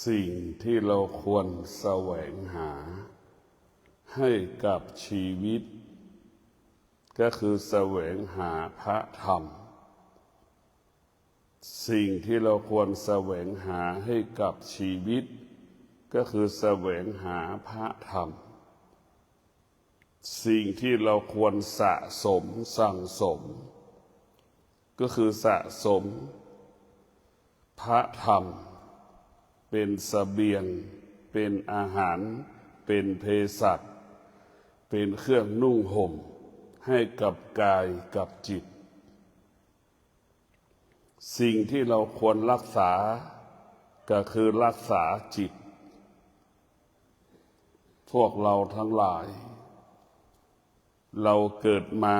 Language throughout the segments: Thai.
สิ่งที่เราควรแสวงหาให้กับชีวิตก็คือแสวงหาพระธรรมสิ่งที่เราควรแสวงหาให้กับชีวิตก็คือแสวงหาพระธรรมสิ่งที่เราควรสะสมสั่งสมก็คือสะสมพระธรรมเป็นเสบียงเป็นอาหารเป็นเภสัชเป็นเครื่องนุ่งห่มให้กับกายกับจิตสิ่งที่เราควรรักษาก็คือรักษาจิตพวกเราทั้งหลายเราเกิดมา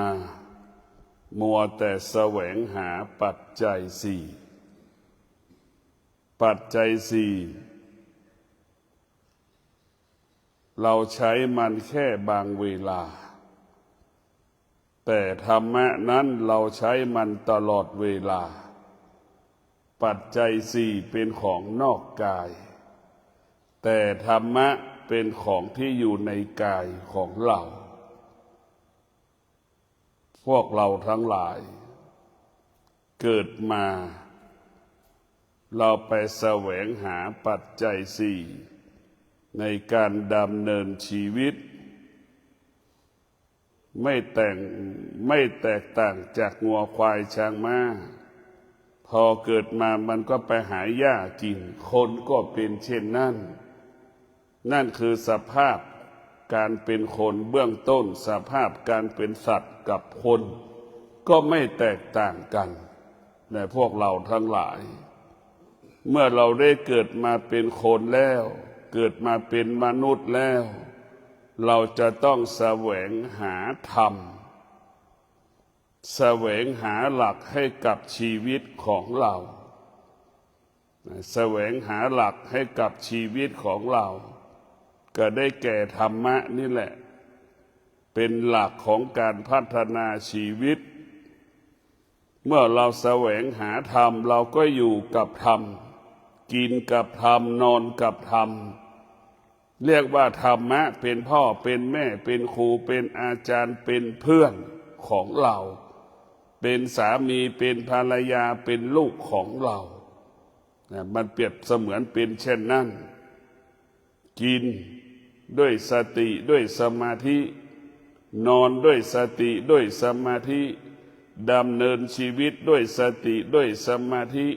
มัวแต่แสวงหาปัจจัยสี่ปัจจัยสี่เราใช้มันแค่บางเวลาแต่ธรรมะนั้นเราใช้มันตลอดเวลาปัจจัยสี่เป็นของนอกกายแต่ธรรมะเป็นของที่อยู่ในกายของเราพวกเราทั้งหลายเกิดมาเราไปแสวงหาปัจจัยสี่ในการดำเนินชีวิตไม่แตกต่างจากงัวควายช้างม้าพอเกิดมามันก็ไปหาหญ้ากินคนก็เป็นเช่นนั้นนั่นคือสภาพการเป็นคนเบื้องต้นสภาพการเป็นสัตว์กับคนก็ไม่แตกต่างกันในพวกเราทั้งหลายเมื่อเราได้เกิดมาเป็นคนแล้วเกิดมาเป็นมนุษย์แล้วเราจะต้องแสวงหาธรรมแสวงหาหลักให้กับชีวิตของเราแสวงหาหลักให้กับชีวิตของเราก็ได้แก่ธรรมะนี่แหละเป็นหลักของการพัฒนาชีวิตเมื่อเราแสวงหาธรรมเราก็อยู่กับธรรมกินกับธรรมนอนกับธรรมเรียกว่าธรรมะเป็นพ่อเป็นแม่เป็นครูเป็นอาจารย์เป็นเพื่อนของเราเป็นสามีเป็นภรรยาเป็นลูกของเรามันเปรียบเสมือนเป็นเช่นนั้นกินด้วยสติด้วยสมาธินอนด้วยสติด้วยสมาธิดำเนินชีวิตด้วยสติด้วยสมาธิ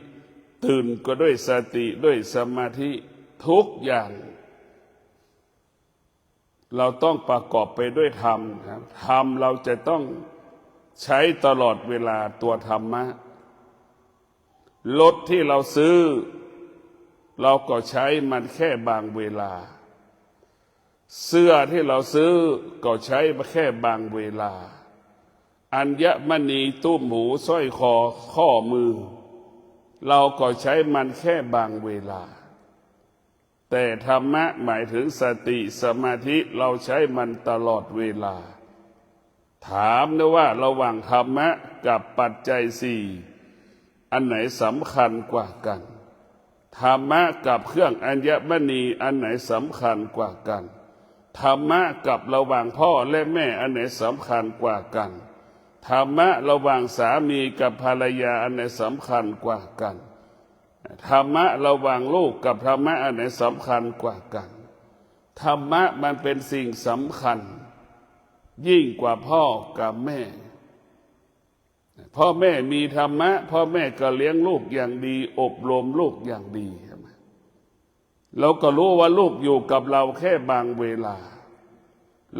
ตื่นก็ด้วยสติด้วยสมาธิทุกอย่างเราต้องประกอบไปด้วยธรรมครับธรรมเราจะต้องใช้ตลอดเวลาตัวธรรมะรถที่เราซื้อเราก็ใช้มันแค่บางเวลาเสื้อที่เราซื้อก็ใช้มาแค่บางเวลาอัญมณีตุ้มหูสร้อยคอข้อมือเราก็ใช้มันแค่บางเวลาแต่ธรรมะหมายถึงสติสมาธิเราใช้มันตลอดเวลาถามนะว่าระหว่างธรรมะกับปัจจัยสี่อันไหนสำคัญกว่ากันธรรมะกับเครื่องอัญมณีอันไหนสำคัญกว่ากันธรรมะกับระหว่างพ่อและแม่อันไหนสำคัญกว่ากันธรรมะระหว่างสามีกับภรรยาอันไหนสำคัญกว่ากันธรรมะระหว่างลูกกับธรรมะอันไหนสำคัญกว่ากันธรรมะมันเป็นสิ่งสำคัญยิ่งกว่าพ่อกับแม่พ่อแม่มีธรรมะพ่อแม่ก็เลี้ยงลูกอย่างดีอบรมลูกอย่างดีเราก็รู้ว่าลูกอยู่กับเราแค่บางเวลา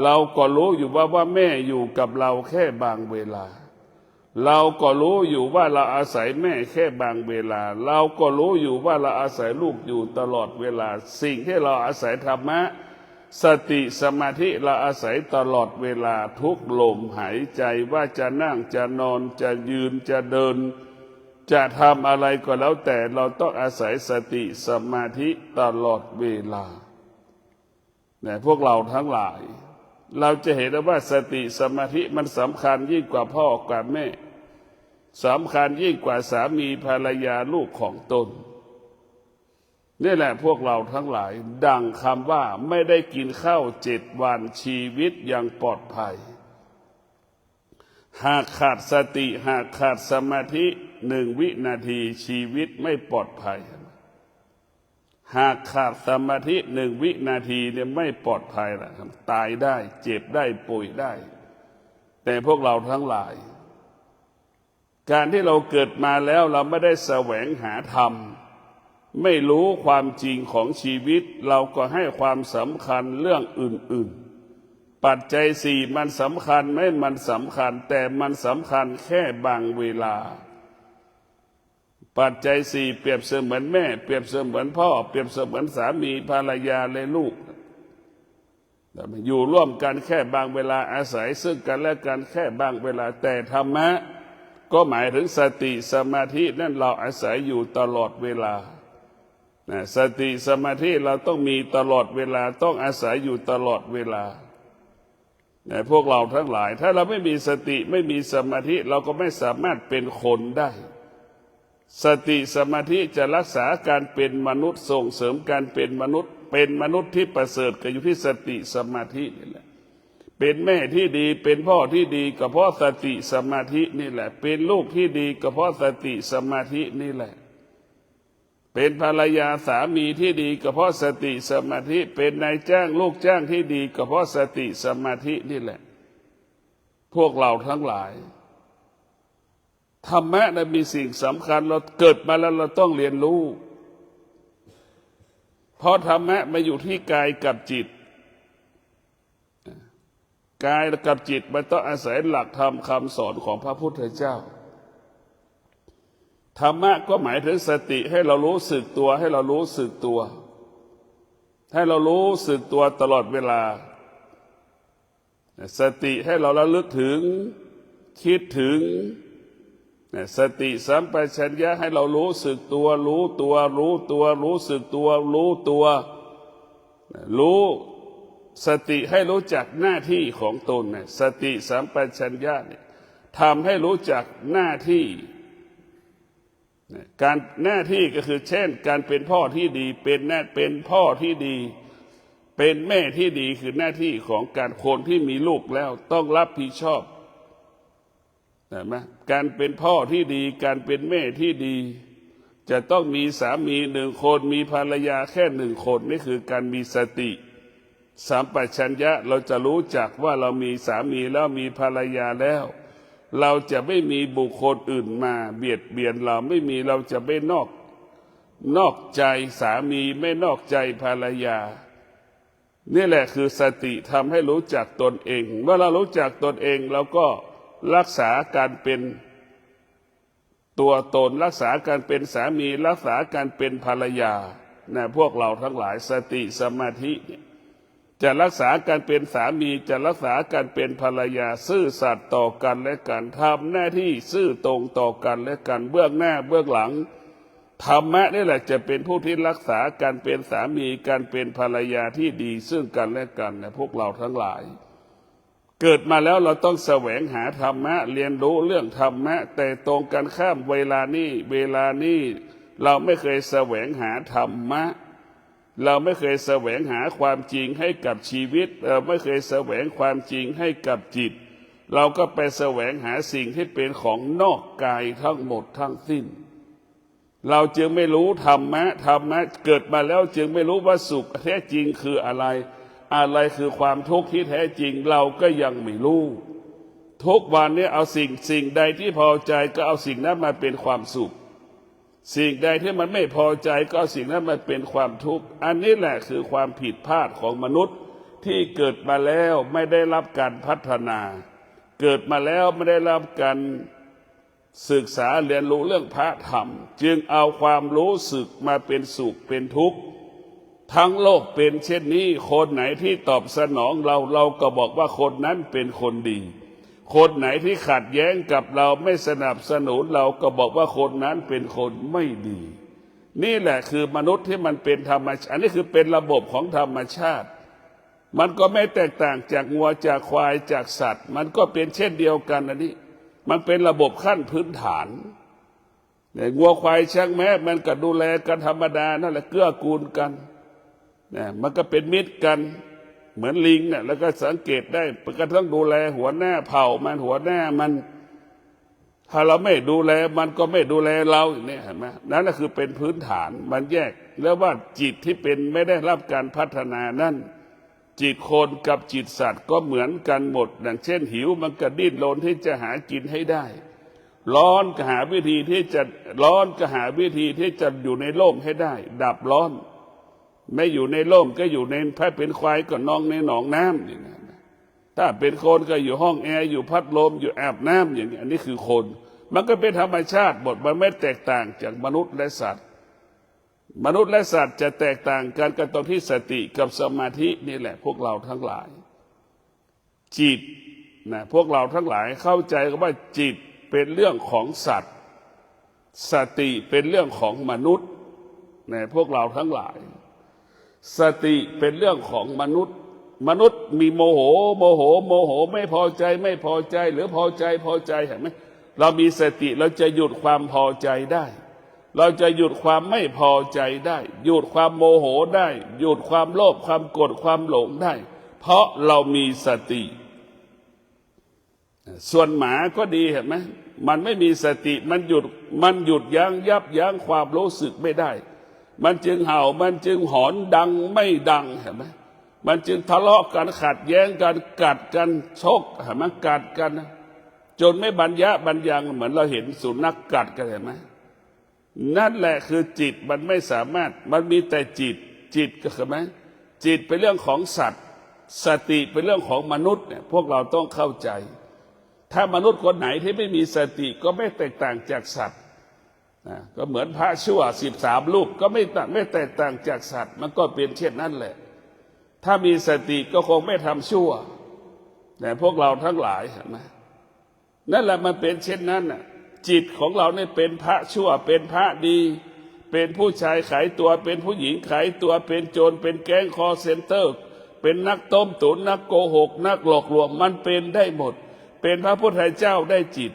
เราก็รู้อยู่ว่าแม่อยู่กับเราแค่บางเวลาเราก็รู้อยู่ว่าเราอาศัยแม่แค่บางเวลาเราก็รู้อยู่ว่าเราอาศัยลูกอยู่ตลอดเวลาสิ่งที่เราอาศัยธรรมะสติสมาธิเราอาศัยตลอดเวลาทุกลมหายใจว่าจะนั่งจะนอนจะยืนจะเดินจะทำอะไรก็แล้วแต่เราต้องอาศัยสติสมาธิตลอดเวลาเนี่ยพวกเราทั้งหลายเราจะเห็นว่าสติสมาธิมันสำคัญยิ่งกว่าพ่อกว่าแม่สำคัญยิ่งกว่าสามีภรรยาลูกของตน นี่แหละพวกเราทั้งหลายดังคำว่าไม่ได้กินข้าว7 วันชีวิตยังปลอดภัยหากขาดสติหากขาดสมาธิ1 วินาทีชีวิตไม่ปลอดภัยหากขาดสมาธิ1 วินาทีเนี่ยไม่ปลอดภัยละครับตายได้เจ็บได้ป่วยได้แต่พวกเราทั้งหลายการที่เราเกิดมาแล้วเราไม่ได้แสวงหาธรรมไม่รู้ความจริงของชีวิตเราก็ให้ความสำคัญเรื่องอื่นๆปัจจัย4มันสำคัญไหมมันสำคัญแต่มันสำคัญแค่บางเวลาปัจจัย4เปรียบเสมือนแม่เปรียบเสมือนพ่อเปรียบเสมือนสามีภรรยาและลูกอยู่ร่วมกันแค่บางเวลาอาศัยซึ่งกันและกันแค่บางเวลาแต่ธรรมะก็หมายถึงสติสมาธินั่นเราอาศัยอยู่ตลอดเวลาสติสมาธิเราต้องมีตลอดเวลาต้องอาศัยอยู่ตลอดเวลาพวกเราทั้งหลายถ้าเราไม่มีสติไม่มีสมาธิเราก็ไม่สามารถเป็นคนได้สติสมาธิจะรักษาการเป็นมนุษย์ส่งเสริมการเป็นมนุษย์ที่ประเสริฐก็อยู่ที่สติสมาธินี่แหละเป็นแม่ที่ดีเป็นพ่อที่ดีก็เพราะสติสมาธินี่แหละเป็นลูกที่ดีก็เพราะสติสมาธินี่แหละเป็นภรรยาสามีที่ดีก็เพราะสติสมาธิเป็นนายจ้างลูกจ้างที่ดีก็เพราะสติสมาธินี่แหละพวกเราทั้งหลายธรรมะนั้นมีสิ่งสำคัญเราเกิดมาแล้วเราต้องเรียนรู้เพราะธรรมะมาอยู่ที่กายกับจิตกายกับจิตมันต้องอาศัยหลักธรรมคำสอนของพระพุทธเจ้าธรรมะก็หมายถึงสติให้เรารู้สึกตัวให้เรารู้สึกตัวให้เรารู้สึกตัวตลอดเวลาสติให้เราระลึกถึงคิดถึงสติสัมปชัญญะให้เรารู้สึกตัวรู้ตัวรู้ตัวรู้สึกตัวรู้ตัวรู้สติให้รู้จักหน้าที่ของตนสติสัมปชัญญะทำให้รู้จักหน้าที่การหน้าที่ก็คือเช่นการเป็นพ่อที่ดีเป็นพ่อที่ดีเป็นแม่ที่ดีคือหน้าที่ของการคนที่มีลูกแล้วต้องรับผิดชอบเห็นไหมการเป็นพ่อที่ดีการเป็นแม่ที่ดีจะต้องมีสามี1 คนมีภรรยาแค่1 คนนี่คือการมีสติสัมปชัญญะเราจะรู้จักว่าเรามีสามีแล้วมีภรรยาแล้วเราจะไม่มีบุคคลอื่นมาเบียดเบียนเราไม่มีเราจะไม่นอกใจสามีไม่นอกใจภรรยานี่แหละคือสติทำให้รู้จักตนเองเมื่อเรารู้จักตนเองเราก็รักษาการเป็นตัวตนรักษาการเป็นสามีรักษาการเป็นภรรยาพวกเราทั้งหลายสติสมาธิจะรักษาการเป็นสามีจะรักษาการเป็นภรรยาซื่อสัตย์ต่อกันและกันทำหน้าที่ซื่อตรงต่อกันและกันเบื้องหน้าเบื้องหลังธรรมะนี่แหละจะเป็นผู้ที่รักษาการเป็นสามีการเป็นภรรยาที่ดีซึ่งกันและกันพวกเราทั้งหลายเกิดมาแล้วเราต้องแสวงหาธรรมะเรียนรู้เรื่องธรรมะแต่ตรงกันข้ามเวลานี้เราไม่เคยแสวงหาธรรมะเราไม่เคยแสวงหาความจริงให้กับชีวิตเราไม่เคยแสวงความจริงให้กับจิตเราก็ไปแสวงหาสิ่งที่เป็นของนอกกายทั้งหมดทั้งสิ้นเราจึงไม่รู้ธรรมะเกิดมาแล้วจึงไม่รู้ว่าสุขแท้จริงคืออะไรคือความทุกข์ที่แท้จริงเราก็ยังไม่รู้ทุกวันนี้เอาสิ่งใดที่พอใจก็เอาสิ่งนั้นมาเป็นความสุขสิ่งใดที่มันไม่พอใจก็เอาสิ่งนั้นมาเป็นความทุกข์อันนี้แหละคือความผิดพลาดของมนุษย์ที่เกิดมาแล้วไม่ได้รับการพัฒนาเกิดมาแล้วไม่ได้รับการศึกษาเรียนรู้เรื่องพระธรรมจึงเอาความรู้สึกมาเป็นสุขเป็นทุกข์ทั้งโลกเป็นเช่นนี้คนไหนที่ตอบสนองเราก็บอกว่าคนนั้นเป็นคนดีคนไหนที่ขัดแย้งกับเราไม่สนับสนุนเราก็บอกว่าคนนั้นเป็นคนไม่ดีนี่แหละคือมนุษย์ที่มันเป็นธรรมชาติอันนี้คือเป็นระบบของธรรมชาติมันก็ไม่แตกต่างจากงัวจากควายจากสัตว์มันก็เป็นเช่นเดียวกันอันนี้มันเป็นระบบขั้นพื้นฐาน เนี่ยงัวควายช้างแม้มันก็ดูแลกันธรรมดานั่นแหละเกื้อกูลกันเนี่ยมันก็เป็นมิตรกันเหมือนลิงเนี่ยแล้วก็สังเกตได้มันก็ต้องดูแลหัวหน้าเผ่ามันหัวหน้ามันถ้าเราไม่ดูแลมันก็ไม่ดูแลเราเนี่ยเห็นไหมนั่นก็คือเป็นพื้นฐานมันแยกแล้วว่าจิตที่เป็นไม่ได้รับการพัฒนานั้นจิตคนกับจิตสัตว์ก็เหมือนกันหมดดังเช่นหิวมันก็ดิ้นรนที่จะหากินให้ได้ร้อนก็หาวิธีที่จะร้อนก็หาวิธีที่จะอยู่ในร่มให้ได้ดับร้อนไม่อยู่ในร่มก็อยู่ในถ้าเป็นควายก็นอนในหนองน้ำอย่างนี้ถ้าเป็นคนก็อยู่ห้องแอร์อยู่พัดลมอยู่อาบน้ำอย่างนี้อันนี้คือคนมันก็เป็นธรรมชาติหมดมันไม่แตกต่างจากมนุษย์และสัตว์มนุษย์และสัตว์จะแตกต่างกันตรงที่สติกับสมาธินี่แหละพวกเราทั้งหลายจิตนะพวกเราทั้งหลายเข้าใจว่าจิตเป็นเรื่องของสัตว์สติเป็นเรื่องของมนุษย์นะพวกเราทั้งหลายสติเป็นเรื่องของมนุษย์มนุษย์มีโมโหไม่พอใจหรือพอใจเห็นไหมเรามีสติเราจะหยุดความพอใจได้เราจะหยุดความไม่พอใจได้หยุดความโมโหได้หยุดความโลภความโกรธความหลงได้เพราะเรามีสติส่วนหมาก็ดีเห็นไหมมันไม่มีสติมันหยุดยับยั้งความรู้สึกไม่ได้มันจึงเห่ามันจึงหอนดังไม่ดังเห็นไหมมันจึงทะเลาะกันขัดแย้งกันกัดกันชกเห็นไหมกัดกันจนไม่บรรยังเหมือนเราเห็นสุนัขกัดกันเห็นไหมนั่นแหละคือจิตมันไม่สามารถมันมีแต่จิตก็คือไหมจิตเป็นเรื่องของสัตว์สติเป็นเรื่องของมนุษย์เนี่ยพวกเราต้องเข้าใจถ้ามนุษย์คนไหนที่ไม่มีสติก็ไม่แตกต่างจากสัตว์ก็เหมือนพระชั่ว13 รูปก็ไม่แตกต่างจากสัตว์มันก็เป็นเช่นนั้นแหละถ้ามีสติก็คงไม่ทำชั่วแต่พวกเราทั้งหลายเห็นไหมนั่นแหละมันเป็นเช่นนั้นน่ะจิตของเราเนี่ยเป็นพระชั่วเป็นพระดีเป็นผู้ชายขายตัวเป็นผู้หญิงขายตัวเป็นโจรเป็นแก๊งคอเซ็นเตอร์เป็นนักต้มตุ๋นนักโกหกนักหลอกลวงมันเป็นได้หมดเป็นพระพุทธเจ้าได้จิต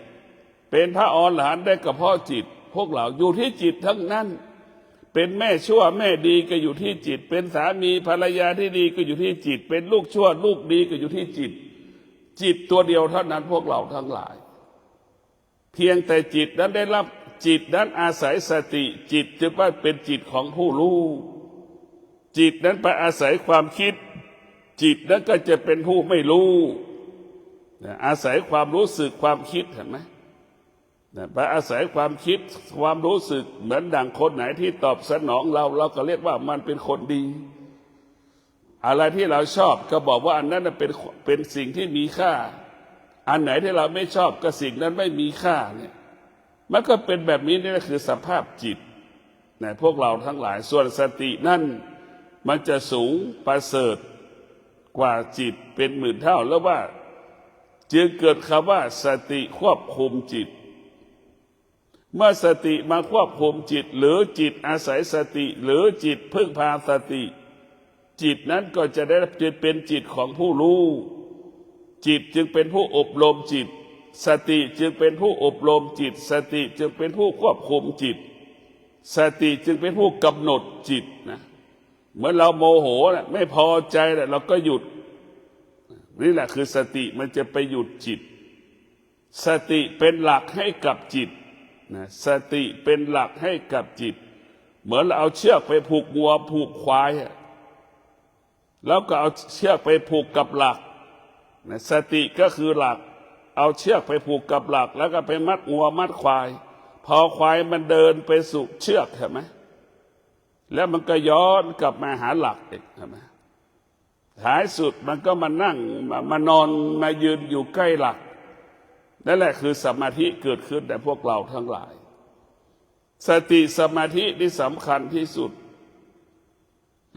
เป็นพระอรหันต์ได้กระเพาะจิตพวกเราอยู่ที่จิตทั้งนั้นเป็นแม่ชั่วแม่ดีก็อยู่ที่จิตเป็นสามีภรรยาที่ดีก็อยู่ที่จิตเป็นลูกชั่วลูกดีก็อยู่ที่จิตตัวเดียวเท่านั้นพวกเราทั้งหลายเพียงแต่จิตนั้นได้รับจิตนั้นอาศัยสติจิตจึงว่าเป็นจิตของผู้รู้จิตนั้นไปอาศัยความคิดจิตนั้นก็จะเป็นผู้ไม่รู้อาศัยความรู้สึกความคิดเห็นไหมไปอาศัยความคิดความรู้สึกเหมือนดังคนไหนที่ตอบสนองเราก็เรียกว่ามันเป็นคนดีอะไรที่เราชอบก็บอกว่าอันนั้นเป็นสิ่งที่มีค่าอันไหนที่เราไม่ชอบก็สิ่งนั้นไม่มีค่าเนี่ยมันก็เป็นแบบนี้นี่คือสภาพจิตนะพวกเราทั้งหลายส่วนสตินั่นมันจะสูงประเสริฐกว่าจิตเป็นหมื่นเท่าแล้วว่าจึงเกิดคำว่าสติควบคุมจิตเมื่อสติมาควบคุมจิตหรือจิตอาศัยสติหรือจิตพึ่งพาสติจิตนั้นก็จะได้เป็นจิตของผู้รู้จิตจึงเป็นผู้อบรมจิตสติจึงเป็นผู้อบรมจิตสติจึงเป็นผู้ควบคุมจิตสติจึงเป็นผู้กำหนดจิตนะเหมือนเราโมโหนะไม่พอใจแล้วเราก็หยุดนี่แหละคือสติมันจะไปหยุดจิตสติเป็นหลักให้กับจิตนะสติเป็นหลักให้กับจิตเหมือนเราเอาเชือกไปผูกวัวผูกควายแล้วก็เอาเชือกไปผูกกับหลักนะสติก็คือหลักเอาเชือกไปผูกกับหลักแล้วก็ไปมัดวัวมัดควายพอควายมันเดินไปสู่เชือกเห็นไหมแล้วมันก็ย้อนกลับมาหาหลักอีกเห็นไหมท้ายสุดมันก็มานั่งมานอนมายืนอยู่ใกล้หลักนั่นแหละคือสมาธิเกิดขึ้นในพวกเราทั้งหลายสติสมาธิที่สำคัญที่สุด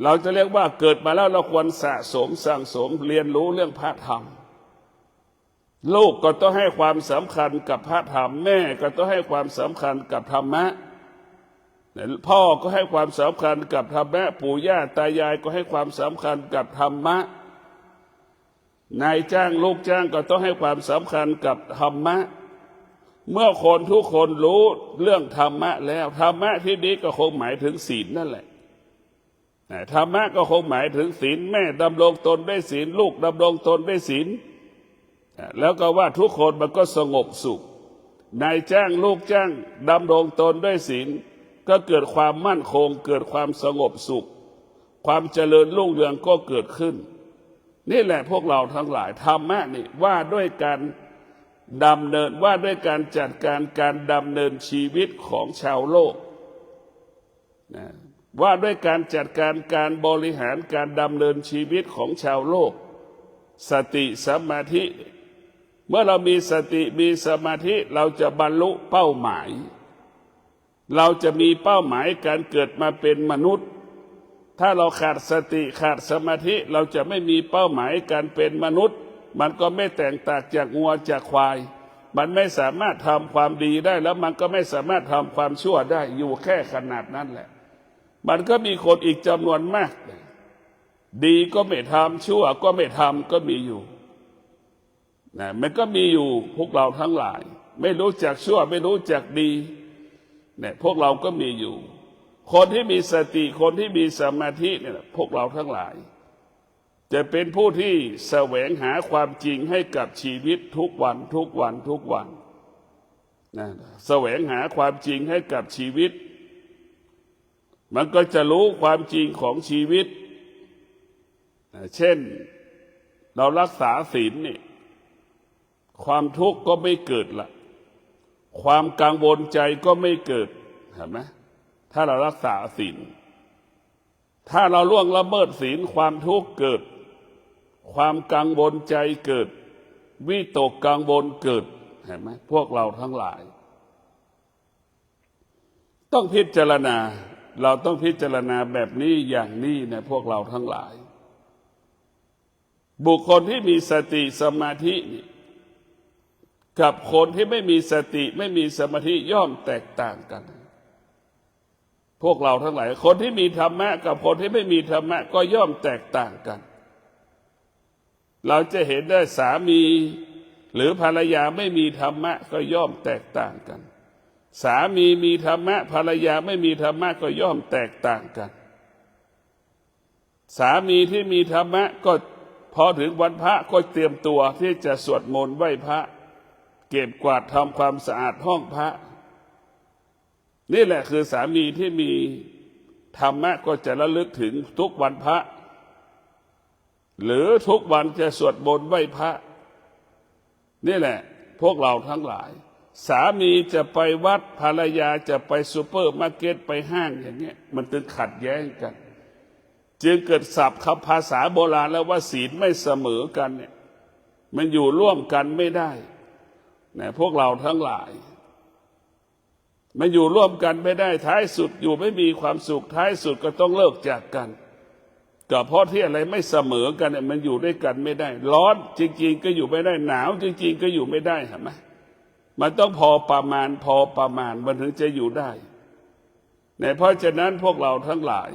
เราจะเรียกว่าเกิดมาแล้วเราควรสะสมสั่งสมเรียนรู้เรื่องพระธรรมลูกก็ต้องให้ความสำคัญกับพระธรรมแม่ก็ต้องให้ความสำคัญกับธรรมะพ่อก็ให้ความสำคัญกับธรรมะปู่ย่าตายายก็ให้ความสำคัญกับธรรมะนายจ้างลูกจ้างก็ต้องให้ความสำคัญกับธรรมะ เมื่อคนทุกคนรู้เรื่องธรรมะแล้วธรรมะที่นี้ก็คงหมายถึงศีลนั่นแหละธรรมะก็คงหมายถึงศีลแม่ดำรงตนด้วยศีลลูกดำรงตนด้วยศีลแล้วก็ว่าทุกคนมันก็สงบสุขนายจ้างลูกจ้างดำรงตนด้วยศีลก็เกิดความมั่นคงเกิดความสงบสุขความเจริญรุ่งเรืองก็เกิดขึ้นนี่แหละพวกเราทั้งหลายธรรมะนี่ว่าด้วยการดำเนินว่าด้วยการจัดการดำเนินชีวิตของชาวโลกนะว่าด้วยการจัดการบริหารการดำเนินชีวิตของชาวโลกสติสมาธิเมื่อเรามีสติมีสมาธิเราจะบรรลุเป้าหมายเราจะมีเป้าหมายการเกิดมาเป็นมนุษย์ถ้าเราขาดสติขาดสมาธิเราจะไม่มีเป้าหมายการเป็นมนุษย์มันก็ไม่แตกต่างจากงัวจากควายมันไม่สามารถทำความดีได้แล้วมันก็ไม่สามารถทำความชั่วได้อยู่แค่ขนาดนั้นแหละมันก็มีคนอีกจำนวนมากดีก็ไม่ทำชั่วก็ไม่ทำก็มีอยู่นะมันก็มีอยู่พวกเราทั้งหลายไม่รู้จักชั่วไม่รู้จักดีเนี่ยพวกเราก็มีอยู่คนที่มีสติคนที่มีสมาธิเนี่ยพวกเราทั้งหลายจะเป็นผู้ที่แสวงหาความจริงให้กับชีวิตทุกวันนะแสวงหาความจริงให้กับชีวิตมันก็จะรู้ความจริงของชีวิตเช่นเรารักษาศีลนี่ความทุกข์ก็ไม่เกิดละความกังวลใจก็ไม่เกิดเห็นไหมถ้าเรารักษาศีลถ้าเราล่วงละเมิดศีลความทุกข์เกิดความกังวลใจเกิดวิตกกังวลเกิดเห็นไหมพวกเราทั้งหลายต้องพิจารณาเราต้องพิจารณาแบบนี้อย่างนี้นะพวกเราทั้งหลายบุคคลที่มีสติสมาธิกับคนที่ไม่มีสติไม่มีสมาธิย่อมแตกต่างกันพวกเราทั้งหลายคนที่มีธรรมะกับคนที่ไม่มีธรรมะก็ย่อมแตกต่างกันเราจะเห็นได้สามีหรือภรรยาไม่มีธรรมะก็ย่อมแตกต่างกันสามีมีธรรมะภรรยาไม่มีธรรมะก็ย่อมแตกต่างกันสามีที่มีธรรมะก็พอถึงวันพระก็เตรียมตัวที่จะสวดมนต์ไหว้พระเก็บกวาดทำความสะอาดห้องพระนี่แหละคือสามีที่มีธรรมะก็จะระลึกถึงทุกวันพระหรือทุกวันจะสวดมนต์ไหว้พระนี่แหละพวกเราทั้งหลายสามีจะไปวัดภรรยาจะไปซูเปอร์มาร์เก็ตไปห้างอย่างเงี้ยมันถึงขัดแย้งกันจึงเกิดศัพท์คำภาษาโบราณแล้วว่าศีลไม่เสมอกันเนี่ยมันอยู่ร่วมกันไม่ได้นะพวกเราทั้งหลายมันอยู่ร่วมกันไม่ได้ท้ายสุดอยู่ไม่มีความสุขท้ายสุดก็ต้องเลิกจากกันก็เพราะที่อะไรไม่เสมอกันเนี่ยมันอยู่ด้วยกันไม่ได้ร้อนจริงๆก็อยู่ไม่ได้หนาวจริงๆก็อยู่ไม่ได้เห็นไหมมันต้องพอประมาณมันถึงจะอยู่ได้เนี่ยเพราะฉะนั้นพวกเราทั้งหลาย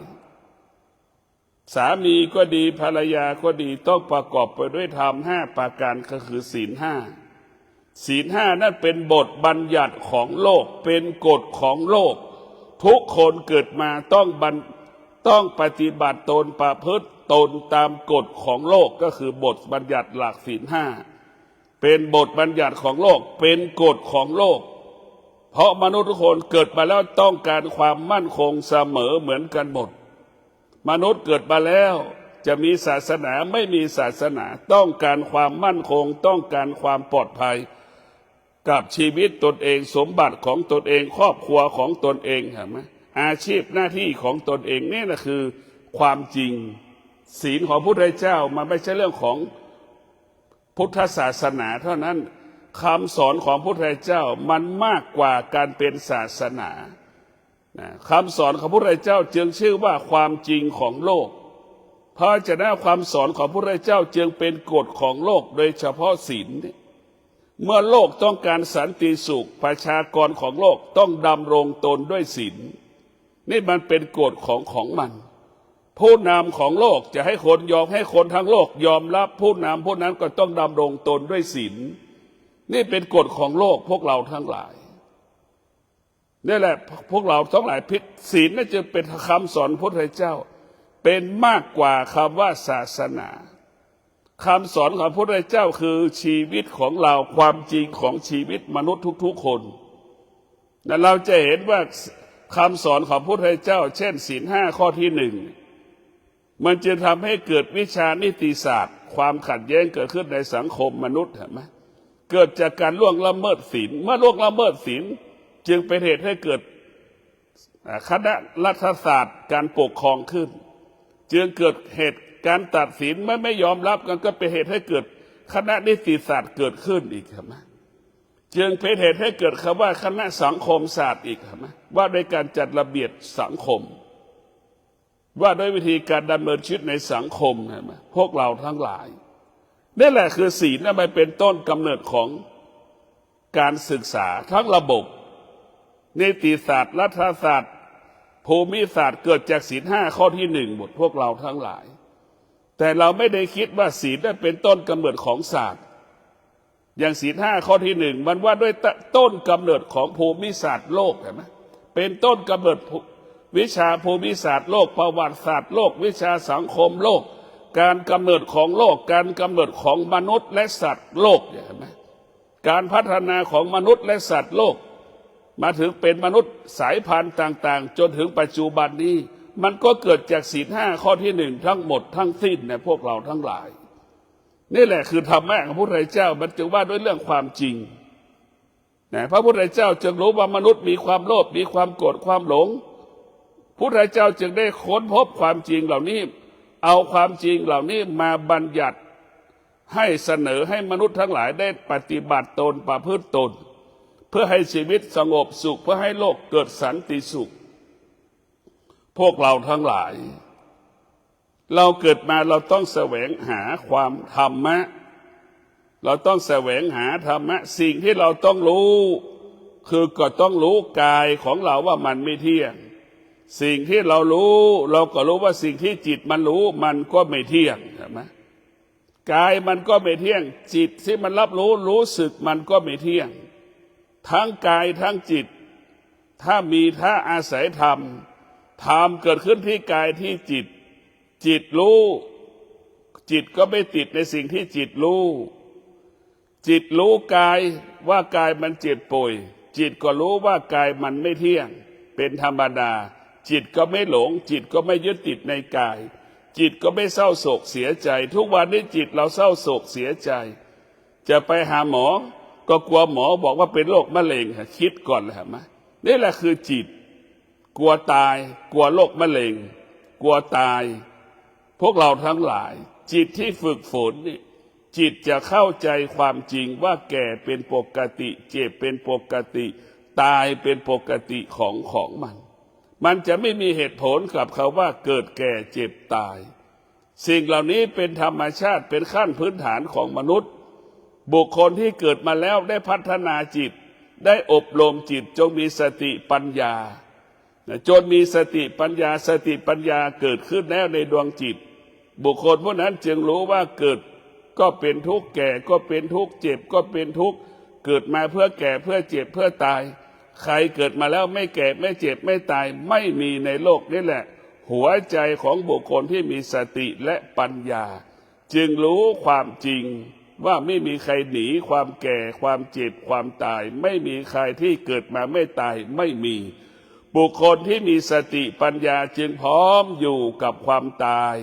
สามีก็ดีภรรยาก็ดีต้องประกอบไปด้วยธรรม5ประการก็คือศีล 5ศีล 5นั่นเป็นบทบัญญัติของโลกเป็นกฎของโลกทุกคนเกิดมาต้องปฏิบัติตนประพฤติตนตามกฎของโลกก็คือบทบัญญัติหลักศีล 5เป็นบทบัญญัติของโลกเป็นกฎของโลกเพราะมนุษย์ทุกคนเกิดมาแล้วต้องการความมั่นคงเสมอเหมือนกันหมดมนุษย์เกิดมาแล้วจะมีศาสนาไม่มีศาสนาต้องการความมั่นคงต้องการความปลอดภัยกับชีวิตตนเองสมบัติของตนเองครอบครัวของตนเองเห็นไหมอาชีพหน้าที่ของตนเองนี่แหละคือความจริงศีลของพระพุทธเจ้ามันไม่ใช่เรื่องของพุทธศาสนาเท่านั้นคำสอนของพระพุทธเจ้ามันมากกว่าการเป็นศาสนาคำสอนของพระพุทธเจ้าจึงชื่อว่าความจริงของโลกเพราะฉะนั้นความสอนของพระพุทธเจ้าจึงเป็นกฎของโลกโดยเฉพาะศีลเมื่อโลกต้องการสันติสุขประชากรของโลกต้องดำรงตนด้วยศีลนี่มันเป็นกฎของมันผู้นำของโลกจะให้คนยอมให้คนทั้งโลกยอมรับผู้นำผู้นั้นก็ต้องดำรงตนด้วยศีล นี่เป็นกฎของโลกพวกเราทั้งหลายนี่แหละพวกเราทั้งหลายพิศีลน่าจะเป็นคำสอนพระพุทธเจ้าเป็นมากกว่าคำว่าศาสนาคำสอนของพระพุทธเจ้าคือชีวิตของเราความจริงของชีวิตมนุษย์ทุกๆคนและเราจะเห็นว่าคำสอนของพระพุทธเจ้าเช่นศีลห้าข้อที่หนึ่งมันจะทำให้เกิดวิชานิติศาสตร์ความขัดแย้งเกิดขึ้นในสังคมมนุษย์เห็นไหมเกิดจากการล่วงละเมิดศีลเมื่อล่วงละเมิดศีลจึงเป็นเหตุให้เกิดคณะรัฐศาสตร์การปกครองขึ้นจึงเกิดเหตุการตัดสินไม่ยอมรับกันก็เป็นเหตุให้เกิดคณะนิติศาสตร์เกิดขึ้นอีกใช่ไหมจึงเป็นเหตุให้เกิดคำว่าคณะสังคมศาสตร์อีกใช่ไหมว่าด้วยการจัดระเบียบสังคมว่าด้วยวิธีการดำเนินชีวิตในสังคมใช่ไหมพวกเราทั้งหลายนี่แหละคือศีลมันเป็นต้นกำเนิดของการศึกษาทั้งระบบนิติศาสตร์รัฐศาสตร์ภูมิศาสตร์เกิดจากศีลห้าข้อที่หนึ่งหมดพวกเราทั้งหลายแต่เราไม่ได้คิดว่าศีลนั้นเป็นต้นกำเนิดของศาสตร์อย่างศีลห้าข้อที่หนึ่งมันว่าด้วยต้นกำเนิดของภูมิศาสตร์โลกเห็นไหมเป็นต้นกำเนิดวิชาภูมิศาสตร์โลกประวัติศาสตร์โลกวิชาสังคมโลกการกำเนิดของโลกการกำเนิดของมนุษย์และสัตว์โลกเห็นไหมการพัฒนาของมนุษย์และสัตว์โลกมาถึงเป็นมนุษย์สายพันธุ์ต่างๆจนถึงปัจจุบันนี้มันก็เกิดจากศีลห้าข้อที่หนึ่งทั้งหมดทั้งสิ้นในพวกเราทั้งหลายนี่แหละคือธรรมะของพระพุทธเจ้ามันจึงว่าด้วยเรื่องความจริงนะพระพุทธเจ้าจึงรู้ว่ามนุษย์มีความโลภมีความโกรธความหลงพระพุทธเจ้าจึงได้ค้นพบความจริงเหล่านี้เอาความจริงเหล่านี้มาบัญญัติให้เสนอให้มนุษย์ทั้งหลายได้ปฏิบัติตนประพฤติตนเพื่อให้ชีวิตสงบสุขเพื่อให้โลกเกิดสันติสุขพวกเราทั้งหลายเราเกิดมาเราต้องแสวงหาความธรรมะเราต้องแสวงหาธรรมะสิ่งที่เราต้องรู้คือก็ต้องรู้กายของเราว่ามันไม่เที่ยงสิ่งที่เรารู้เราก็รู้ว่าสิ่งที่จิตมันรู้มันก็ไม่เที่ยงใช่ไหมกายมันก็ไม่เที่ยงจิตที่มันรับรู้สึกมันก็ไม่เที่ยงทั้งกายทั้งจิตถ้าอาศัยธรรมเกิดขึ้นที่กายที่จิตรู้จิตก็ไม่ติดในสิ่งที่จิตรู้กายว่ากายมันเจ็บป่วยจิตก็รู้ว่ากายมันไม่เที่ยงเป็นธรรมดาจิตก็ไม่หลงจิตก็ไม่ยึดติดในกายจิตก็ไม่เศร้าโศกเสียใจทุกวันนี้จิตเราเศร้าโศกเสียใจจะไปหาหมอก็กลัวหมอบอกว่าเป็นโรคมะเร็งคิดก่อนเลยเห็นไหมนี่แหละคือจิตกลัวตายกลัวโรคมะเร็งกลัวตายพวกเราทั้งหลายจิตที่ฝึกฝนนี่จิตจะเข้าใจความจริงว่าแก่เป็นปกติเจ็บเป็นปกติตายเป็นปกติของมันจะไม่มีเหตุผลกับเขาว่าเกิดแก่เจ็บตายสิ่งเหล่านี้เป็นธรรมชาติเป็นขั้นพื้นฐานของมนุษย์บุคคลที่เกิดมาแล้วได้พัฒนาจิตได้อบรมจิตจงมีสติปัญญาจนมีสติปัญญาเกิดขึ้นแล้วในดวงจิตบุคคลผู้นั้นจึงรู้ว่าเกิดก็เป็นทุกข์แก่ก็เป็นทุกข์เจ็บก็เป็นทุกข์เกิดมาเพื่อแก่เพื่อเจ็บเพื่อตายใครเกิดมาแล้วไม่แก่ไม่เจ็บไม่ตายไม่มีในโลกนี่แหละหัวใจของบุคคลที่มีสติและปัญญาจึงรู้ความจริงว่าไม่มีใครหนีความแก่ความเจ็บความตายไม่มีใครที่เกิดมาไม่ตายไม่มีบุคคลที่มีสติปัญญาจึงพร้อมอยู่กับความตาย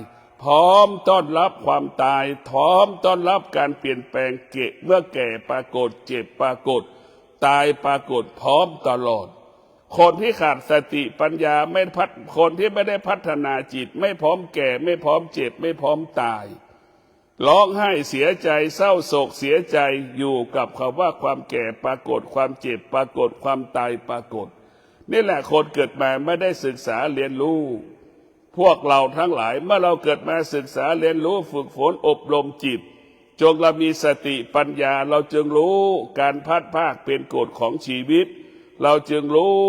พร้อมต้อนรับความตายพร้อมต้อนรับการเปลี่ยนแปลงเมื่อแก่ปรากฏเจ็บปรากฏตายปรากฏพร้อมตลอดคนที่ขาดสติปัญญาคนที่ไม่ได้พัฒนาจิตไม่พร้อมแก่ไม่พร้อมเจ็บไม่พร้อมตายร้องไห้เสียใจเศร้าโศกเสียใจอยู่กับคำว่าความแก่ปรากฏความเจ็บปรากฏความตายปรากฏนี่แหละคนเกิดมาไม่ได้ศึกษาเรียนรู้พวกเราทั้งหลายเมื่อเราเกิดมาศึกษาเรียนรู้ฝึกฝนอบรมจิตจงเรามีสติปัญญาเราจึงรู้การพัดภาคเป็นกฎของชีวิตเราจึงรู้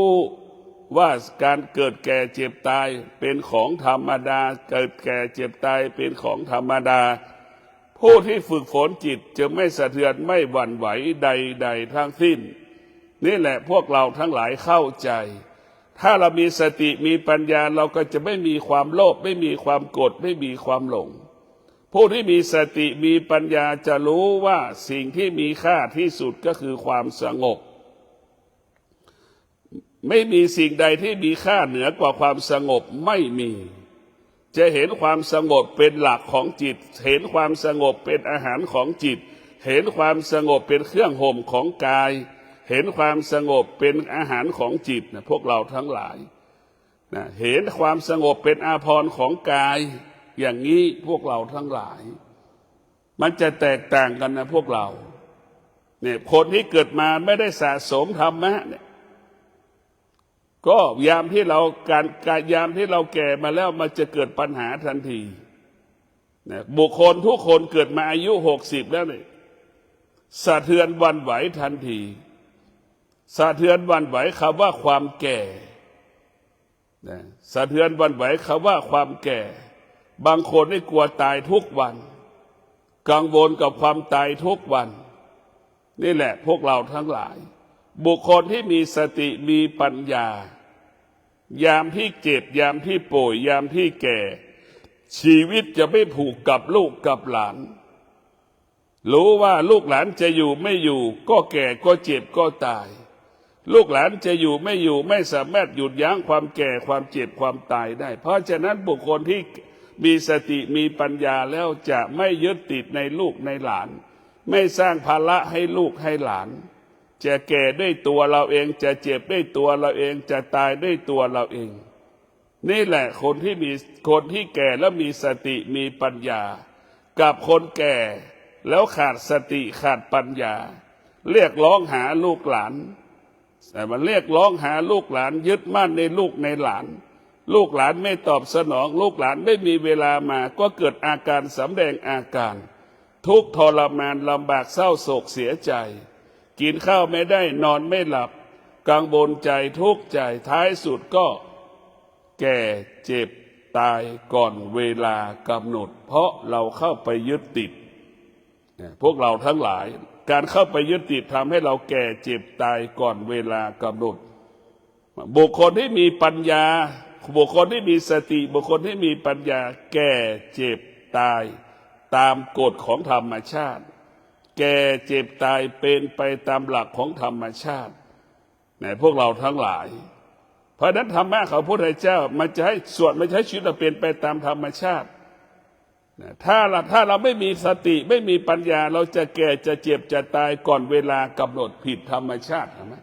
ว่าการเกิดแก่เจ็บตายเป็นของธรรมดาเกิดแก่เจ็บตายเป็นของธรรมดาพ ผู้ที่ฝึกฝนจิตจะไม่สะเทือนไม่หวั่นไหวใดๆทั้งสิ้นนี่แหละพวกเราทั้งหลายเข้าใจถ้าเรามีสติมีปัญญาเราก็จะไม่มีความโลภไม่มีความโกรธไม่มีความหลงผู้ที่มีสติมีปัญญาจะรู้ว่าสิ่งที่มีค่าที่สุดก็คือความสงบไม่มีสิ่งใดที่มีค่าเหนือกว่าความสงบไม่มีจะเห็นความสงบเป็นหลักของจิตเห็นความสงบเป็นอาหารของจิตเห็นความสงบเป็นเครื่องห่มของกายเห็นความสงบเป็นอาหารของจิตนะพวกเราทั้งหลายนะเห็นความสงบเป็นอาภรณ์ของกายอย่างนี้พวกเราทั้งหลายมันจะแตกต่างกันนะพวกเราเนี่ยคนที่เกิดมาไม่ได้สะสมธรรมะเนี่ยก็ยามที่เรายามที่เราแก่มาแล้วมันจะเกิดปัญหาทันทีนะบุคคลทุกคนเกิดมาอายุ60แล้วเนี่ยสะเทือนหวั่นไหวทันทีสะเทือนหวั่นไหวคำว่าความแก่นะสะเทือนหวั่นไหวคำว่าความแก่บางคนได้กลัวตายทุกวันกังวลกับความตายทุกวันนี่แหละพวกเราทั้งหลายบุคคลที่มีสติมีปัญญายามที่เจ็บยามที่ป่วยยามที่แก่ชีวิตจะไม่ผูกกับลูกกับหลานรู้ว่าลูกหลานจะอยู่ไม่อยู่ก็แก่ก็เจ็บก็ตายลูกหลานจะอยู่ไม่อยู่ไม่สามารถหยุดยั้งความแก่ความเจ็บความตายได้เพราะฉะนั้นบุคคลที่มีสติมีปัญญาแล้วจะไม่ยึดติดในลูกในหลานไม่สร้างภาระให้ลูกให้หลานจะแก่ด้วยตัวเราเองจะเจ็บด้วยตัวเราเองจะตายด้วยตัวเราเองนี่แหละคนที่แก่แล้วมีสติมีปัญญากับคนแก่แล้วขาดสติขาดปัญญาเรียกร้องหาลูกหลานแต่มันเรียกร้องหาลูกหลานยึดมั่นในลูกในหลานลูกหลานไม่ตอบสนองลูกหลานไม่มีเวลามาก็เกิดอาการสำแดงอาการทุกข์ทรมานลำบากเศร้าโศกเสียใจกินข้าวไม่ได้นอนไม่หลับกังวลใจทุกข์ใจท้ายสุดก็แก่เจ็บตายก่อนเวลากำหนดเพราะเราเข้าไปยึดติดพวกเราทั้งหลายการเข้าไปยึดติดทำให้เราแก่เจ็บตายก่อนเวลากำหนดบุคคลที่มีปัญญาบุคคลที่มีสติบุคคลที่มีปัญญาแก่เจ็บตายตามกฎของธรรมชาติแก่เจ็บตายเป็นไปตามหลักของธรรมชาติพวกเราทั้งหลายเพราะนั้นธรรมะของพระพุทธเจ้ามันจะให้ส่วนมันใช้ชีวิตเราเป็นไปตามธรรมชาติถ้าเราไม่มีสติไม่มีปัญญาเราจะแก่จะเจ็บจะตายก่อนเวลากำหนดผิดธรรมชาติใช่ไหม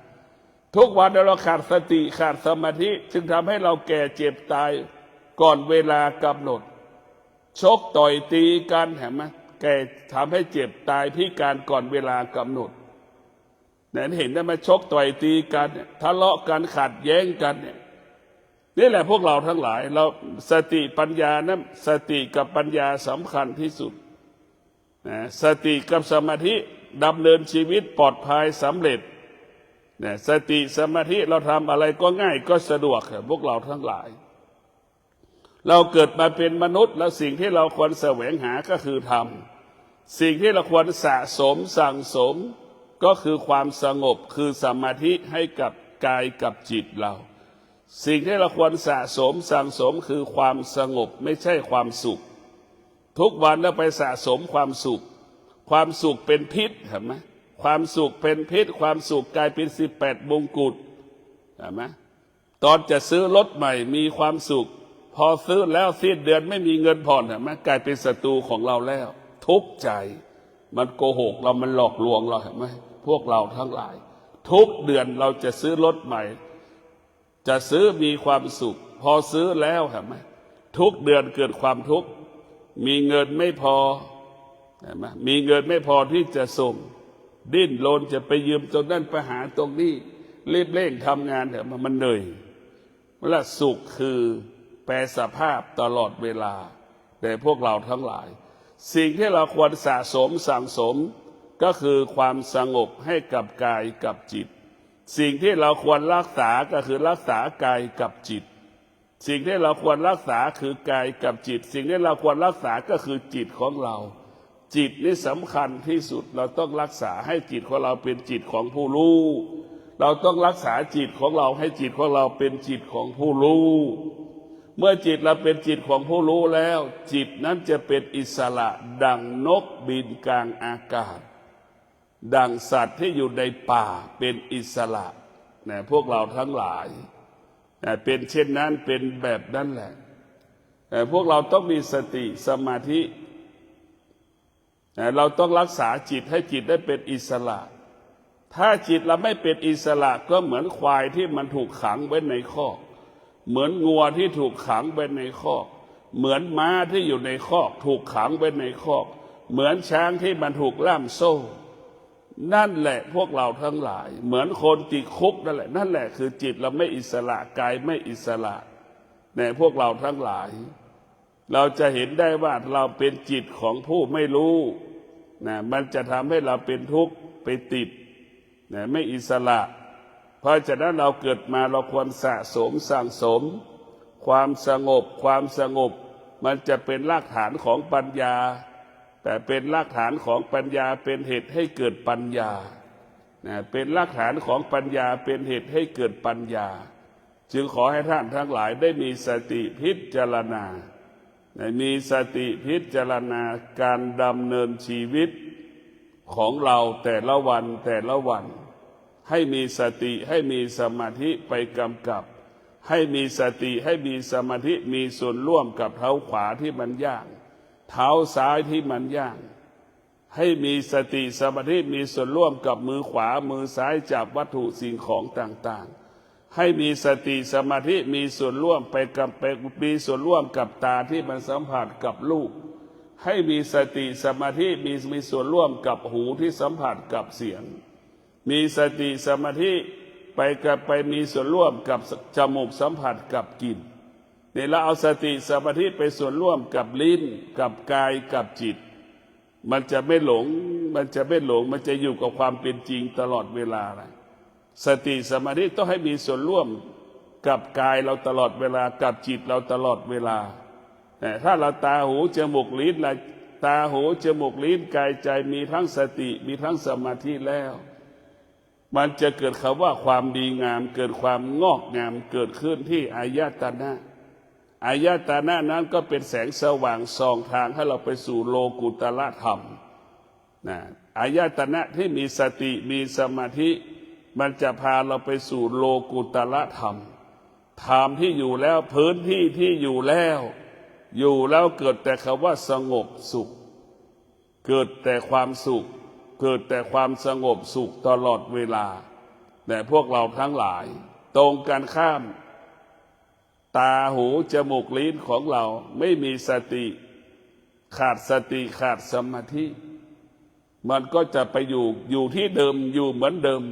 ทุกวันเราขาดสติขาดสมาธิจึงทำให้เราแก่เจ็บตายก่อนเวลากำหนดชกต่อยตีกันเห็นไหมแก่ทำให้เจ็บตายพิการก่อนเวลากำหนดเนี่ยเห็นได้มาชกต่อยตีกันทะเลาะกันขัดแย้งกันเนี่ยนี่แหละพวกเราทั้งหลายเราสติปัญญานั้นสติกับปัญญาสำคัญที่สุดนะสติกับสมาธิดำเนินชีวิตปลอดภัยสำเร็จนะสติสมาธิเราทำอะไรก็ง่ายก็สะดวกพวกเราทั้งหลายเราเกิดมาเป็นมนุษย์แล้วสิ่งที่เราควรแสวงหาก็คือธรรมสิ่งที่เราควรสะสมสั่งสมก็คือความสงบคือสมาธิให้กับกายกับจิตเราสิ่งที่เราควรสะสมสั่งสมคือความสงบไม่ใช่ความสุขทุกวันเราไปสะสมความสุขความสุขเป็นพิษเห็นไหมความสุขเป็นพิษความสุขกลายเป็น18มงกุฎเห็นไหมตอนจะซื้อรถใหม่มีความสุขพอซื้อแล้วสิ้นเดือนไม่มีเงินผ่อนเห็นไหมกลายเป็นศัตรูของเราแล้วทุกข์ใจมันโกหกเรามันหลอกลวงเราเห็นไหมพวกเราทั้งหลายทุกเดือนเราจะซื้อรถใหม่จะซื้อมีความสุขพอซื้อแล้วเห็นไหมทุกเดือนเกิดความทุกข์มีเงินไม่พอเห็นไหมมีเงินไม่พอที่จะส่งดิ้นรนจะไปยืมตรงนั้นไปหาตรงนี้รีบเร่งทำงานเห็นไหมมันเหนื่อยและสุขคือแปรสภาพตลอดเวลาแต่พวกเราทั้งหลายสิ่งที่เราควรสะสมสั่งสมก็คือความสงบให้กับกายกับจิตสิ่งที่เราควรรักษาก็คือรักษากายกับจิตสิ่งที่เราควรรักษาคือกายกับจิตสิ่งที่เราควรรักษาก็คือจิตของเรา จิตนี่สำคัญที่สุดเราต้องรักษาให้จิตของเราเป็นจิตของผู้รู้เราต้องรักษาจิตของเราให้จิตของเราเป็นจิตของผู้รู้เมื่อจิตเราเป็นจิตของผู้รู้แล้วจิตนั้นจะเป็นอิสระดังนกบินกลางอากาศดังสัตว์ที่อยู่ในป่าเป็นอิสระนะพวกเราทั้งหลายนะเป็นเช่นนั้นเป็นแบบนั้นแหละพวกเราต้องมีสติสมาธิเราต้องรักษาจิตให้จิตได้เป็นอิสระถ้าจิตเราไม่เป็นอิสระก็เหมือนควายที่มันถูกขังไว้ในคอกเหมือนงัวที่ถูกขังไว้ในคอกเหมือนม้าที่อยู่ในคอกถูกขังไว้ในคอกเหมือนช้างที่มันถูกล่ามโซ่นั่นแหละพวกเราทั้งหลายเหมือนคนติดคุกนั่นแหละนั่นแหละคือจิตเราไม่อิสระกายไม่อิสระในพวกเราทั้งหลายเราจะเห็นได้ว่าเราเป็นจิตของผู้ไม่รู้นะมันจะทำให้เราเป็นทุกข์ไปติดนะไม่อิสระเพราะฉะนั้นเราเกิดมาเราควรสะสมสั่งสมความสงบความสงบมันจะเป็นรากฐานของปัญญาแต่เป็นรากฐานของปัญญาเป็นเหตุให้เกิดปัญญานะเป็นรากฐานของปัญญาเป็นเหตุให้เกิดปัญญาจึงขอให้ท่านทั้งหลายได้มีสติพิจารณามีสติพิจารณาการดำเนินชีวิตของเราแต่ละวันแต่ละวันให้มีสติให้มีสมาธิไปกำกับให้มีสติให้มีสมาธิมีส่วนร่วมกับเท้าขวาที่มันย่างเท้าซ้ายที่มันย่างให้มีสติสมาธิมีส่วนร่วมกับมือขวามือซ้ายจับวัตถุสิ่งของต่างๆให้มีสติสมาธิมีส่วนร่วมมีส่วนร่วมกับตาที่มันสัมผัสกับรูปให้มีสติสมาธิมีส่วนร่วมกับหูที่สัมผัสกับเสียงมีสติสมาธิไปมีส่วนร่วมกับจมูกสัมผัสกับกลิ่นเนี่ยเราเอาสติสมาธิไปส่วนร่วมกับลิ้นกับกายกับจิตมันจะไม่หลงมันจะอยู่กับความเป็นจริงตลอดเวลาเลยสติสมาธิต้องให้มีส่วนร่วมกับกายเราตลอดเวลากับจิตเราตลอดเวลาแต่ถ้าเราตาหูจมูกลิ้นตาหูจมูกลิ้นกายใจมีทั้งสติมีทั้งสมาธิแล้วมันจะเกิดคำว่าความดีงามเกิดความงอกงามเกิดขึ้นที่อายตนะอายตนะนั้นก็เป็นแสงสว่างส่องทางให้เราไปสู่โลกุตละธรรมนะอายตนะที่มีสติมีสมาธิมันจะพาเราไปสู่โลกุตละธรรมธรรมที่อยู่แล้วพื้นที่ที่อยู่แล้วเกิดแต่คำว่าสงบสุขเกิดแต่ความสุขเกิดแต่ความสงบสุขตลอดเวลาแต่พวกเราทั้งหลายตรงกันข้ามตาหูจมูกลิ้นของเราไม่มีสติขาดสติขาดสมาธิมันก็จะไปอยู่ที่เดิมอยู่เหมือนเดิม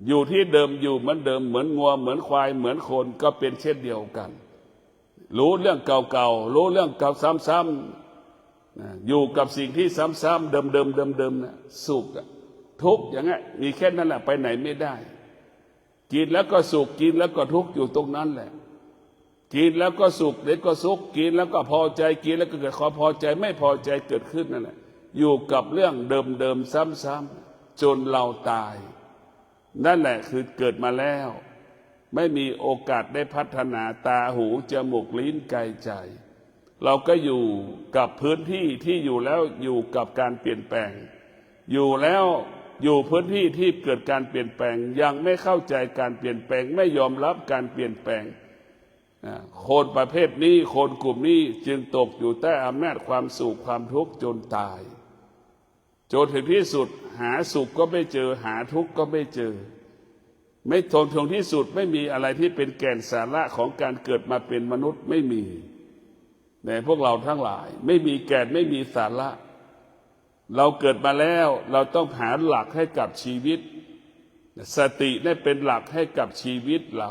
อยู่ที่เดิมอยู่เหมือนเดิมเหมือนงัวเหมือนควายเหมือนคนก็เป็นเช่นเดียวกันรู้เรื่องเก่าๆรู้เรื่องเก่าซ้ำๆอยู่กับสิ่งที่ซ้ำๆเดิมๆนะสุขทุกข์อย่างเงี้ยมีแค่นั้นแหละไปไหนไม่ได้กินแล้วก็สุขกินแล้วก็ทุกข์อยู่ตรงนั้นแหละกินแล้วก็สุขเดี๋ยวก็สุขกินแล้วก็พอใจกินแล้วก็เกิดความพอใจไม่พอใจเกิดขึ้นนั่นแหละอยู่กับเรื่องเดิมๆซ้ำๆจนเราตายนั่นแหละคือเกิดมาแล้วไม่มีโอกาสได้พัฒนาตาหูจมูกลิ้นกายใจเราก็อยู่กับพื้นที่ที่อยู่แล้วอยู่กับการเปลี่ยนแปลงอยู่แล้วอยู่พื้นที่ที่เกิดการเปลี่ยนแปลงยังไม่เข้าใจการเปลี่ยนแปลงไม่ยอมรับการเปลี่ยนแปลงคนประเภทนี้คนกลุ่มนี้จึงตกอยู่ใต้อำนาจความสุขความทุกข์จนตายจนถึงที่สุดหาสุขก็ไม่เจอหาทุกข์ก็ไม่เจอไม่ทนถึงที่สุดไม่มีอะไรที่เป็นแก่นสาระของการเกิดมาเป็นมนุษย์ไม่มีแต่พวกเราทั้งหลายไม่มีแก่นไม่มีสาระเราเกิดมาแล้วเราต้องหาหลักให้กับชีวิตสติได้เป็นหลักให้กับชีวิตเรา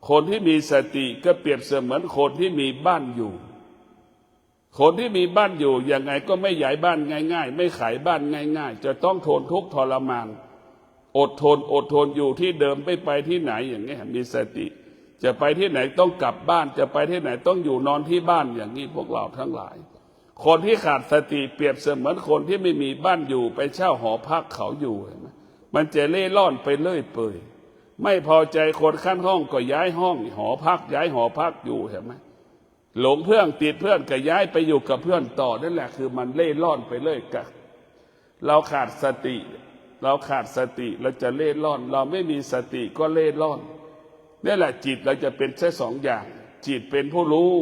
คนที่มีสติก็เปรียบเสมือนคนที่มีบ้านอยู่คนที่มีบ้านอยู่ยังไงก็ไม่ย้ายบ้านง่ายๆไม่ขายบ้านง่ายๆจะต้องทนทุกข์ทรมานอดทนอยู่ที่เดิมไม่ไปที่ไหนอย่างนี้มีสติจะไปที่ไหนต้องกลับบ้านจะไปที่ไหนต้องอยู่นอนที่บ้านอย่างนี้พวกเราทั้งหลาย คนที่ขาดสติเปรียบเสมือนคนที่ไม่มีบ้านอยู่ไปเช่าหอพักเขาอยู่เห็นไหมมันจะเล่ร่อนไปเรื่อยเปื่อยไม่พอใจคนข้างห้องก็ย้ายห้องหอพักย้ายหอพักอยู่เห็นไหมหลงเพื่อนติดเพื่อนก็ย้ายไปอยู่กับเพื่อนต่อนั่นแหละคือมันเล่ร่อนไปเรื่อยกันเราขาดสติเราจะเล่ร่อนเราไม่มีสติก็เล่ร่อนนี่แหละจิตเราจะเป็นแค่สองอย่างจิตเป็นผู้รู้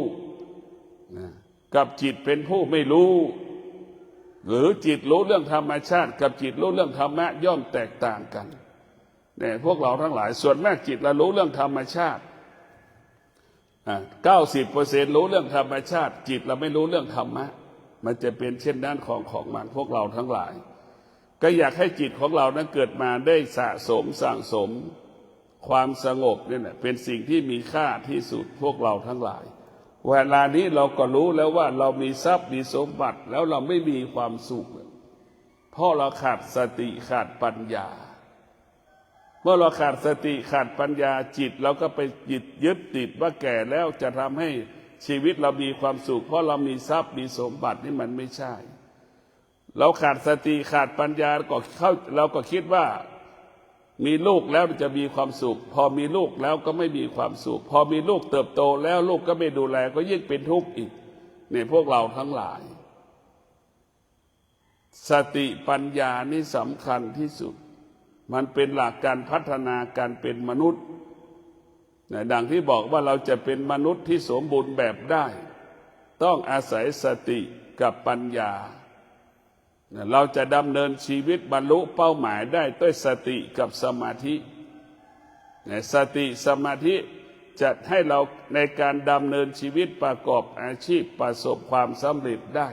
กับจิตเป็นผู้ไม่รู้หรือจิตรู้เรื่องธรรมชาติกับจิตรู้เรื่องธรรมะย่อมแตกต่างกันเนี่ยพวกเราทั้งหลายส่วนมากจิตเรารู้เรื่องธรรมชาติ90%รู้เรื่องธรรมชาติจิตเราไม่รู้เรื่องธรรมะมันจะเป็นเช่นนั้นของมันพวกเราทั้งหลายก็อยากให้จิตของเรานั้นเกิดมาได้สะสมสั่งสมความสงบเนี่ยเป็นสิ่งที่มีค่าที่สุดพวกเราทั้งหลายเวลานี้เราก็รู้แล้วว่าเรามีทรัพย์มีสมบัติแล้วเราไม่มีความสุขเพราะเราขาดสติขาดปัญญาเมื่อเราขาดสติขาดปัญญาจิตเราก็ไปยึดติดว่าแก่แล้วจะทำให้ชีวิตเรามีความสุขเพราะเรามีทรัพย์มีสมบัตินี่มันไม่ใช่เราขาดสติขาดปัญญาเราก็คิดว่ามีลูกแล้วจะมีความสุขพอมีลูกแล้วก็ไม่มีความสุขพอมีลูกเติบโตแล้วลูกก็ไม่ดูแลก็ยิ่งเป็นทุกข์อีกเนี่ยพวกเราทั้งหลายสติปัญญานี่สำคัญที่สุดมันเป็นหลักการพัฒนาการเป็นมนุษย์ดังที่บอกว่าเราจะเป็นมนุษย์ที่สมบูรณ์แบบได้ต้องอาศัยสติกับปัญญาเราจะดำเนินชีวิตบรรลุเป้าหมายได้ด้วยสติกับสมาธิสติสมาธิจะให้เราในการดำเนินชีวิตประกอบอาชีพประสบความสำเร็จได้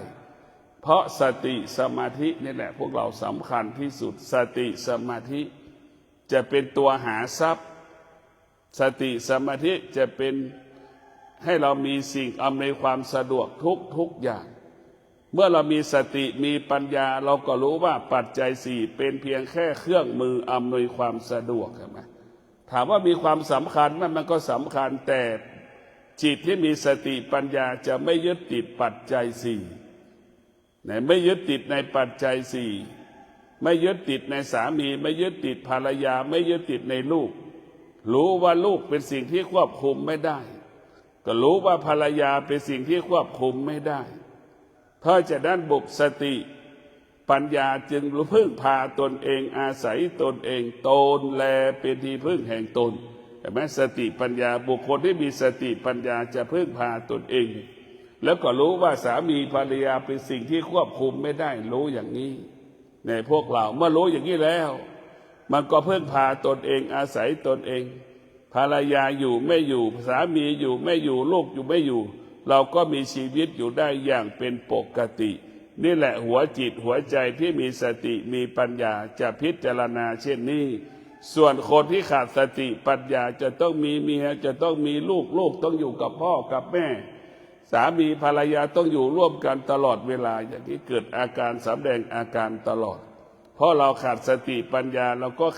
เพราะสติสมาธินี่แหละพวกเราสำคัญที่สุดสติสมาธิจะเป็นตัวหาทรัพย์สติสมาธิจะเป็นให้เรามีสิ่งอำนวยความสะดวกทุกอย่างเมื่อเรามีสติมีปัญญาเราก็รู้ว่าปัจจัยสี่เป็นเพียงแค่เครื่องมืออำนวยความสะดวกใช่ไหมถามว่ามีความสำคัญมันก็สำคัญแต่จิตที่มีสติปัญญาจะไม่ยึดติดปัจจัยสี่ไม่ยึดติดในปัจจัยสี่ไม่ยึดติดในสามีไม่ยึดติดภรรยาไม่ยึดติดในลูกรู้ว่าลูกเป็นสิ่งที่ควบคุมไม่ได้ก็รู้ว่าภรรยาเป็นสิ่งที่ควบคุมไม่ได้เพราะฉะนั้นบุคสติปัญญาจึงพึ่งพาตนเองอาศัยตนเองตนแลเป็นที่พึ่งแห่งตนเห็นไหมสติปัญญาบุคคลที่มีสติปัญญาจะพึ่งพาตนเองแล้วก็รู้ว่าสามีภรรยาเป็นสิ่งที่ควบคุมไม่ได้รู้อย่างนี้ในพวกเราเมื่อรู้อย่างนี้แล้วมันก็พึ่งพาตนเองอาศัยตนเองภรรยาอยู่ไม่อยู่สามีอยู่ไม่อยู่ลูกอยู่ไม่อยู่เราก็มีชีวิตอยู่ได้อย่างเป็นปกตินี่แหละหัวจิตหัวใจที่มีสติมีปัญญาจะพิจารณาเช่นนี้ส่วนคนที่ขาดสติปัญญาจะต้องมีเมียจะต้องมีลูกต้องอยู่กับพ่อกับแม่สามีภรรยาต้องอยู่ร่วมกันตลอดเวลาอย่างนี้เกิดอาการสำแดงอาการตลอดเพราะเราขาดสติปัญญาเราก็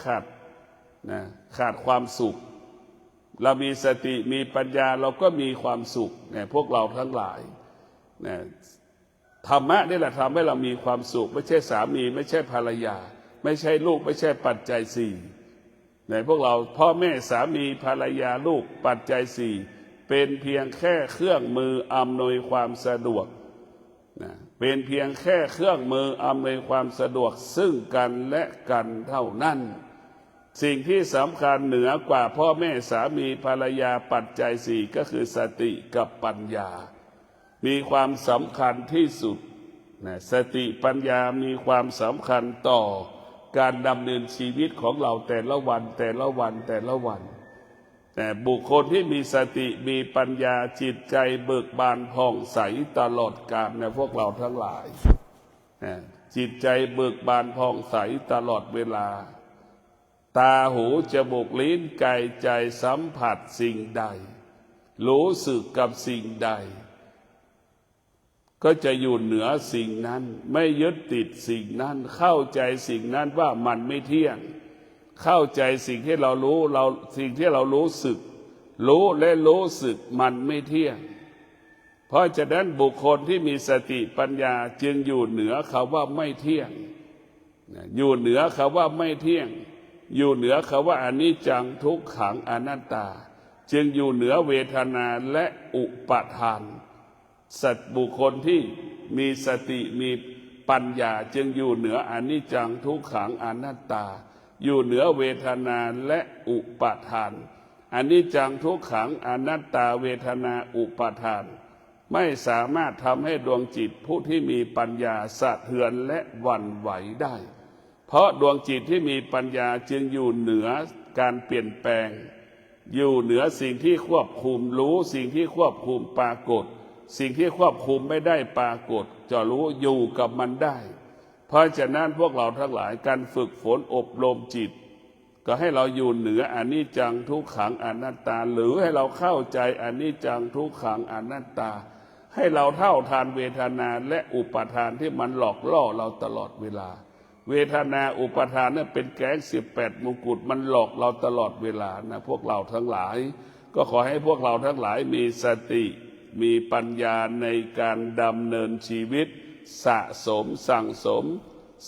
ขาดความสุขเรามีสติมีปัญญาเราก็มีความสุขเนี่ยพวกเราทั้งหลายเนี่ยธรรมะนี่แหละทำให้เรามีความสุขไม่ใช่สามีไม่ใช่ภรรยาไม่ใช่ลูกไม่ใช่ปัจจัยสี่เนี่ยพวกเราพ่อแม่สามีภรรยาลูกปัจจัยสี่เป็นเพียงแค่เครื่องมืออำนวยความสะดวกนะเป็นเพียงแค่เครื่องมืออำนวยความสะดวกซึ่งกันและกันเท่านั้นสิ่งที่สำคัญเหนือกว่าพ่อแม่สามีภรรยาปัจจัยสี่ก็คือสติกับปัญญามีความสำคัญที่สุดนะสติปัญญามีความสำคัญต่อการดำเนินชีวิตของเราแต่ละวันแต่ละวันแต่ละวันแต่บุคคลที่มีสติมีปัญญาจิตใจเบิกบานผ่องใสตลอดกาลนะพวกเราทั้งหลายจิตใจเบิกบานผ่องใสตลอดเวลาตาหูจมูกลิ้นกายใจสัมผัสสิ่งใดรู้สึกกับสิ่งใดก็จะอยู่เหนือสิ่งนั้นไม่ยึดติดสิ่งนั้นเข้าใจสิ่งนั้นว่ามันไม่เที่ยงเข้าใจสิ่งที่เรารู้สิ่งที่เรารู้สึกรู้และรู้สึกมันไม่เที่ยง เพราะฉะนั้นบุคคลที่มีสติปัญญาจึงอยู่เหนือคำว่าไม่เที่ยงอยู่เหนือคำว่าไม่เที่ยงอยู่เหนือคำว่าอนิจจังทุกขังอนัตตาจึงอยู่เหนือเวทนาและอุปาทานสัตว์บุคคลที่มีสติมีปัญญาจึงอยู่เหนืออนิจจังทุกขังอนัตตาอยู่เหนือเวทนาและอุปาทานอนิจจังทุกขังอนัตตาเวทนาอุปาทานไม่สามารถทำให้ดวงจิตผู้ที่มีปัญญาสะเทือนและหวั่นไหวได้เพราะดวงจิตที่มีปัญญาจึงอยู่เหนือการเปลี่ยนแปลงอยู่เหนือสิ่งที่ควบคุมรู้สิ่งที่ควบคุมปรากฏสิ่งที่ควบคุมไม่ได้ปรากฏจะรู้อยู่กับมันได้เพราะฉะนั้นพวกเราทั้งหลายการฝึกฝนอบรมจิตก็ให้เราอยู่เหนืออนิจจังทุกขังอนัตตาหรือให้เราเข้าใจอนิจจังทุกขังอนัตตาให้เราเท่าทานเวทนาและอุปาทานที่มันหลอกล่อเราตลอดเวลาเวทนาอุปาทานนั้นเป็นแก๊ง18 มงกุฎมันหลอกเราตลอดเวลานะพวกเราทั้งหลายก็ขอให้พวกเราทั้งหลายมีสติมีปัญญาในการดำเนินชีวิตสะสมสั่งสม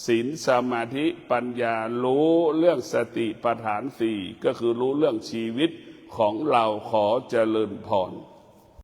ศีลสมาธิปัญญารู้เรื่องสติปัฏฐาน4ก็คือรู้เรื่องชีวิตของเราขอเจริญพร